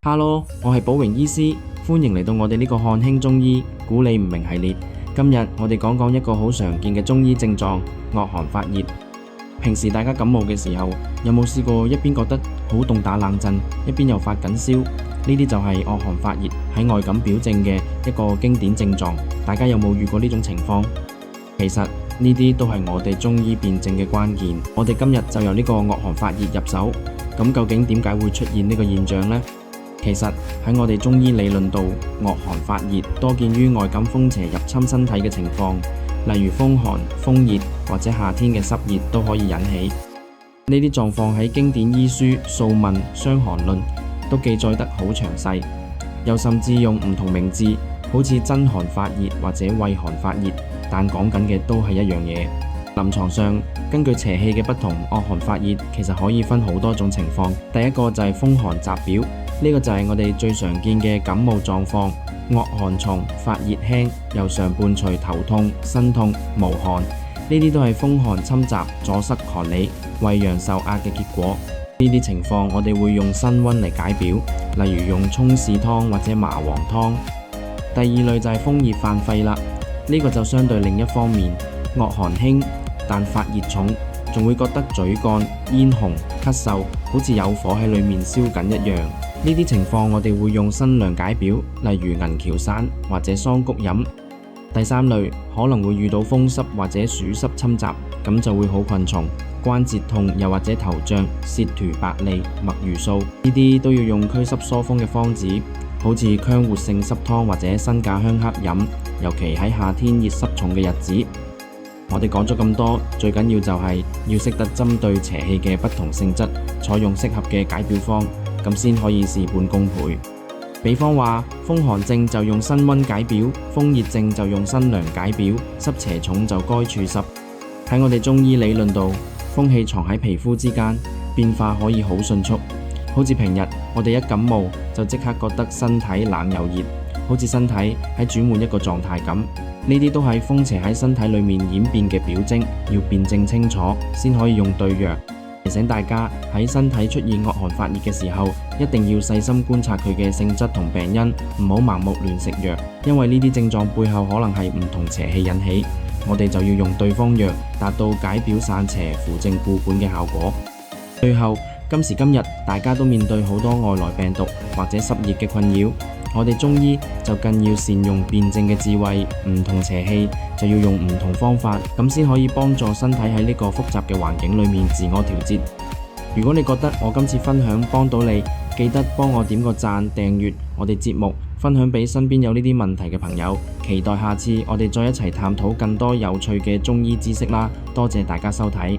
Hello，我係寶榮醫師，歡迎嚟到我哋呢個看輕中醫估你唔明系列。今日我哋講講一個好常見嘅中醫症狀——惡寒發熱。平時大家感冒嘅時候，有冇試過一邊覺得好凍打冷震，一邊又發緊燒？呢啲就係惡寒發熱喺外感表症嘅一個經典症狀。大家有冇遇過呢種情況？其實呢啲都係我哋中醫辨證嘅關鍵。我哋今日就由呢個惡寒發熱入手。咁究竟點解會出現呢個現象呢？其實喺我哋中醫理論度，惡寒發熱多見於外感風邪入侵身體嘅情況，例如風寒、風熱或者夏天嘅濕熱都可以引起。呢啲狀況喺經典醫書《素問·傷寒論》都記載得好詳細，又甚至用唔同名字，好似真寒發熱或者畏寒發熱，但講緊嘅都係一樣嘢。臨床上，根據邪氣嘅不同，惡寒發熱其實可以分好多種情況。第一個就係風寒雜表，呢個就係我哋最常見嘅感冒狀況，惡寒重，發熱輕，又常伴隨頭痛、身痛、無汗，呢啲都係風寒侵襲、阻塞膻理、胃陽受壓嘅結果。呢啲情況我哋會用辛溫嚟解表，例如用葱豉湯或者麻黃湯。第二類就係風熱犯肺啦，呢個就相對另一方面，惡寒輕，但發熱重，仲會覺得嘴乾、咽紅、咳嗽，好似有火喺裏面燒緊一樣。呢啲情況我哋會用辛涼解表，例如銀翹散或者桑菊飲。第三類可能會遇到風濕或者暑濕侵襲，咁就會好困蟲、關節痛，又或者頭脹、舌塗白痢、脈如訴，呢啲都要用祛濕疏風嘅方子，好似羌活性濕湯或者新架香克飲，尤其喺夏天熱濕重嘅日子。我哋講咗咁多，最緊要就係要識得針對邪氣嘅不同性質，採用適合嘅解表方，咁先可以事半功倍。比方話，風寒症就用辛溫解表，風熱症就用辛涼解表，濕邪重就該處濕。喺我哋中醫理論度，風氣藏喺皮膚之間，變化可以好迅速。好似平日我哋一感冒就即刻覺得身體冷又熱，好似身體喺轉換一個狀態咁。呢啲都係風邪喺身體裏面演變嘅表徵，要辨證清楚先可以用對藥。提醒大家喺身體出現惡寒發熱嘅時候，一定要細心觀察佢嘅性質同病因，唔好盲目亂食藥，因為呢啲症狀背後可能係唔同邪氣引起，我哋就要用對方藥，達到解表散邪、扶正固本嘅效果。最後，今時今日大家都面對好多外來病毒或者濕熱嘅困擾，我哋中醫就更要善用辨證嘅智慧，唔同邪氣就要用唔同方法，咁先可以幫助身體喺呢個複雜嘅環境裏面自我調節。如果你覺得我今次分享幫到你，記得幫我點個讚、訂閱我哋節目，分享俾身邊有呢啲問題嘅朋友。期待下次我哋再一齊探討更多有趣嘅中醫知識啦！多謝大家收睇。